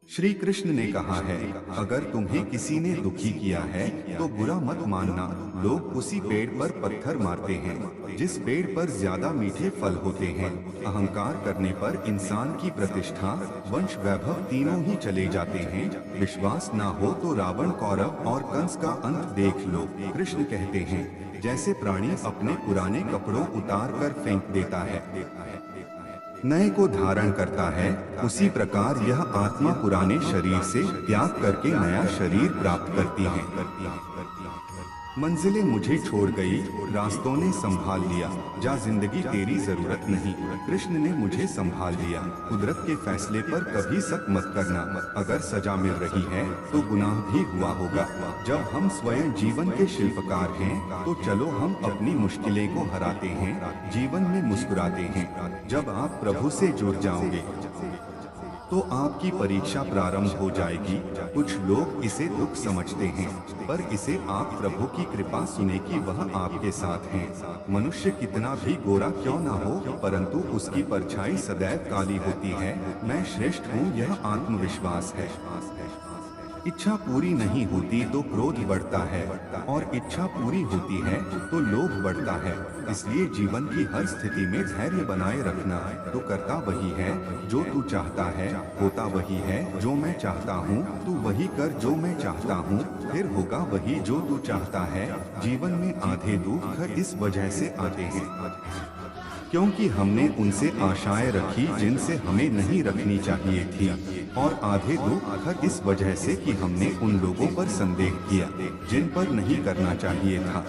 श्री कृष्ण ने कहा है, अगर तुम्हें किसी ने दुखी किया है तो बुरा मत मानना। लोग उसी पेड़ पर पत्थर मारते हैं जिस पेड़ पर ज्यादा मीठे फल होते हैं। अहंकार करने पर इंसान की प्रतिष्ठा, वंश, वैभव तीनों ही चले जाते हैं। विश्वास ना हो तो रावण, कौरव और कंस का अंत देख लो। कृष्ण कहते हैं, जैसे प्राणी अपने पुराने कपड़ों उतार कर फेंक देता है, नए को धारण करता है, उसी प्रकार यह आत्मा पुराने शरीर से त्याग करके नया शरीर प्राप्त करती है। मंजिलें मुझे छोड़ गई, रास्तों ने संभाल लिया, जा जिंदगी तेरी जरूरत नहीं। कृष्ण ने मुझे संभाल लिया। कुदरत के फैसले पर कभी शक मत करना। अगर सजा मिल रही है तो गुनाह भी हुआ होगा। जब हम स्वयं जीवन के शिल्पकार हैं तो चलो हम अपनी मुश्किलें को हराते हैं, जीवन में मुस्कुराते हैं। जब आप प्रभु से जुड़ जाओगे तो आपकी परीक्षा प्रारंभ हो जाएगी। कुछ लोग इसे दुख समझते हैं, पर इसे आप प्रभु की कृपा सुने कि वह आपके साथ हैं। मनुष्य कितना भी गोरा क्यों ना हो, परंतु उसकी परछाई सदैव काली होती है। मैं श्रेष्ठ हूँ, यह आत्मविश्वास है। इच्छा पूरी नहीं होती तो क्रोध बढ़ता है, और इच्छा पूरी होती है तो लोभ बढ़ता है। इसलिए जीवन की हर स्थिति में धैर्य बनाए रखना। तो करता वही है जो तू चाहता है, होता वही है जो मैं चाहता हूँ। तू वही कर जो मैं चाहता हूँ, फिर होगा वही जो तू चाहता है। जीवन में आधे दुख इस वजह से आते हैं क्योंकि हमने उनसे आशाएं रखी जिनसे हमें नहीं रखनी चाहिए थी, और आधे दुख इस वजह से कि हमने उन लोगों पर संदेह किया जिन पर नहीं करना चाहिए था।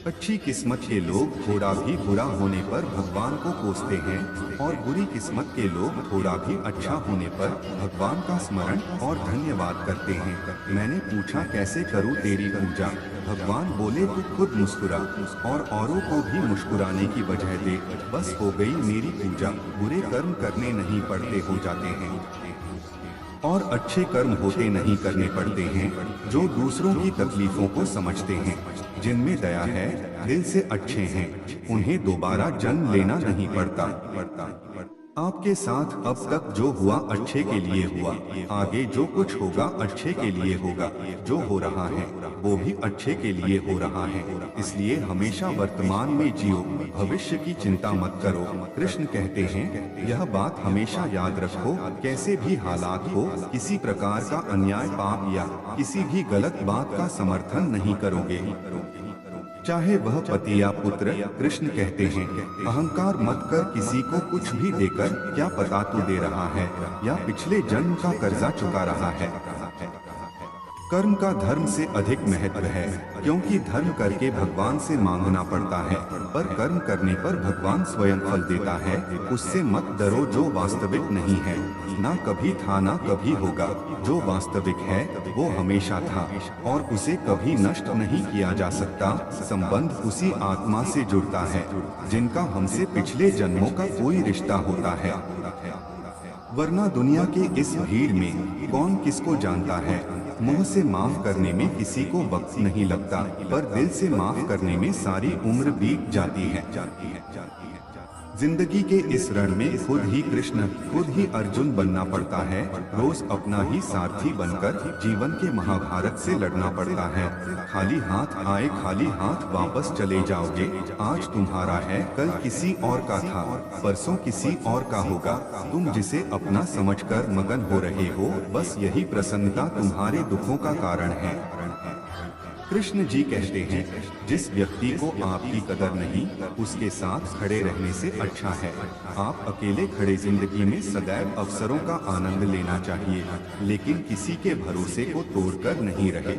अच्छी किस्मत के लोग थोड़ा भी बुरा होने पर भगवान को कोसते हैं, और बुरी किस्मत के लोग थोड़ा भी अच्छा होने पर भगवान का स्मरण और धन्यवाद करते हैं। मैंने पूछा, कैसे करूं तेरी पूजा? भगवान बोले, तू खुद मुस्कुरा और औरों को भी मुस्कुराने की वजह दे, बस हो गई मेरी पूजा। बुरे कर्म करने नहीं पड़ते, हो जाते हैं, और अच्छे कर्म होते नहीं करने पड़ते हैं। जो दूसरों की तकलीफों को समझते हैं, जिनमें दया है, दिल से अच्छे हैं, उन्हें दोबारा जन्म लेना नहीं पड़ता। आपके साथ अब तक जो हुआ अच्छे के लिए हुआ, आगे जो कुछ होगा अच्छे के लिए होगा। जो हो रहा है वो भी अच्छे के लिए हो रहा है, इसलिए हमेशा वर्तमान में जियो, भविष्य की चिंता मत करो। कृष्ण कहते हैं, यह बात हमेशा याद रखो, कैसे भी हालात हो, किसी प्रकार का अन्याय, पाप या किसी भी गलत बात का समर्थन नहीं करोगे, चाहे वह पति या पुत्र। कृष्ण कहते हैं, अहंकार मत कर किसी को कुछ भी देकर, क्या पता तू दे रहा है या पिछले जन्म का कर्जा चुका रहा है। कर्म का धर्म से अधिक महत्व है, क्योंकि धर्म करके भगवान से मांगना पड़ता है, पर कर्म करने पर भगवान स्वयं फल देता है। उससे मत डरो जो वास्तविक नहीं है, ना कभी था ना कभी होगा। जो वास्तविक है वो हमेशा था, और उसे कभी नष्ट नहीं किया जा सकता। संबंध उसी आत्मा से जुड़ता है जिनका हमसे पिछले जन्मों का कोई रिश्ता होता है, वरना दुनिया के इस भीड़ में कौन किसको जानता है। मुंह से माफ करने में किसी को वक्त नहीं लगता, पर दिल से माफ करने में सारी उम्र बीत जाती है। जिंदगी के इस रण में खुद ही कृष्ण, खुद ही अर्जुन बनना पड़ता है। रोज अपना ही सारथी बनकर जीवन के महाभारत से लड़ना पड़ता है। खाली हाथ आए खाली हाथ वापस चले जाओगे। आज तुम्हारा है, कल किसी और का था, परसों किसी और का होगा। तुम जिसे अपना समझकर मगन हो रहे हो, बस यही प्रसन्नता तुम्हारे दुखों का कारण है। कृष्ण जी कहते हैं, जिस व्यक्ति को आपकी कदर नहीं, उसके साथ खड़े रहने से अच्छा है आप अकेले खड़े। जिंदगी में सदैव अवसरों का आनंद लेना चाहिए, लेकिन किसी के भरोसे को तोड़कर नहीं रहे।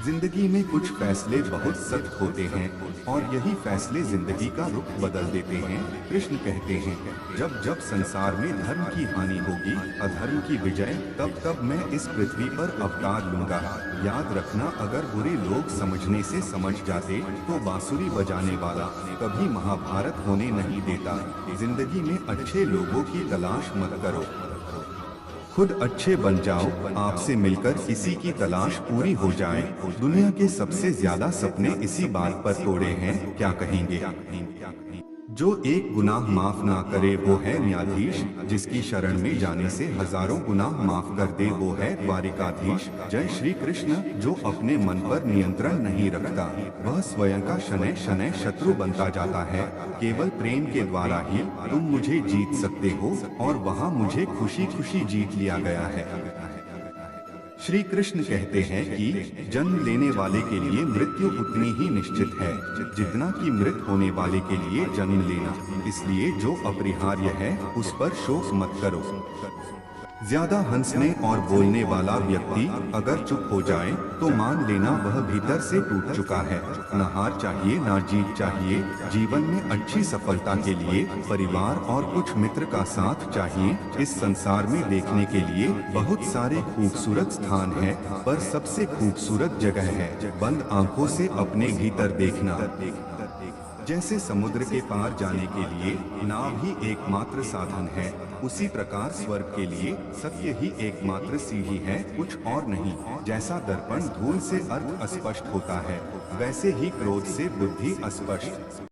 जिंदगी में कुछ फैसले बहुत सख्त होते हैं, और यही फैसले जिंदगी का रुख बदल देते हैं। कृष्ण कहते हैं, जब जब संसार में धर्म की हानि होगी, अधर्म की विजय, तब तब मैं इस पृथ्वी पर अवतार लूंगा। याद रखना, अगर बुरे लोग समझने से समझ जाते तो बांसुरी बजाने वाला कभी महाभारत होने नहीं देता। जिंदगी में अच्छे लोगों की तलाश मत करो, खुद अच्छे बन जाओ। आपसे मिलकर किसी की तलाश पूरी हो जाए। दुनिया के सबसे ज्यादा सपने इसी बात पर तोड़े हैं, क्या कहेंगे? जो एक गुनाह माफ ना करे वो है न्यायाधीश, जिसकी शरण में जाने से हजारों गुनाह माफ कर दे वो है द्वारिकाधीश। जय श्री कृष्ण। जो अपने मन पर नियंत्रण नहीं रखता वह स्वयं का शनै शनै शत्रु बनता जाता है। केवल प्रेम के द्वारा ही तुम मुझे जीत सकते हो और वहाँ मुझे खुशी खुशी जीत लिया गया है। श्री कृष्ण कहते हैं कि जन्म लेने वाले के लिए मृत्यु उतनी ही निश्चित है जितना कि मृत होने वाले के लिए जन्म लेना। इसलिए जो अपरिहार्य है उस पर शोक मत करो। ज्यादा हंसने और बोलने वाला व्यक्ति अगर चुप हो जाए तो मान लेना वह भीतर से टूट चुका है। न हार चाहिए न जीत चाहिए। जीवन में अच्छी सफलता के लिए परिवार और कुछ मित्र का साथ चाहिए। इस संसार में देखने के लिए बहुत सारे खूबसूरत स्थान हैं, पर सबसे खूबसूरत जगह है बंद आंखों से अपने भीतर देखना। जैसे समुद्र के पार जाने के लिए नाव ही एकमात्र साधन है, उसी प्रकार स्वर्ग के लिए सत्य ही एकमात्र सीढ़ी है, कुछ और नहीं। जैसा दर्पण धूल से अर्थ अस्पष्ट होता है, वैसे ही क्रोध से बुद्धि अस्पष्ट।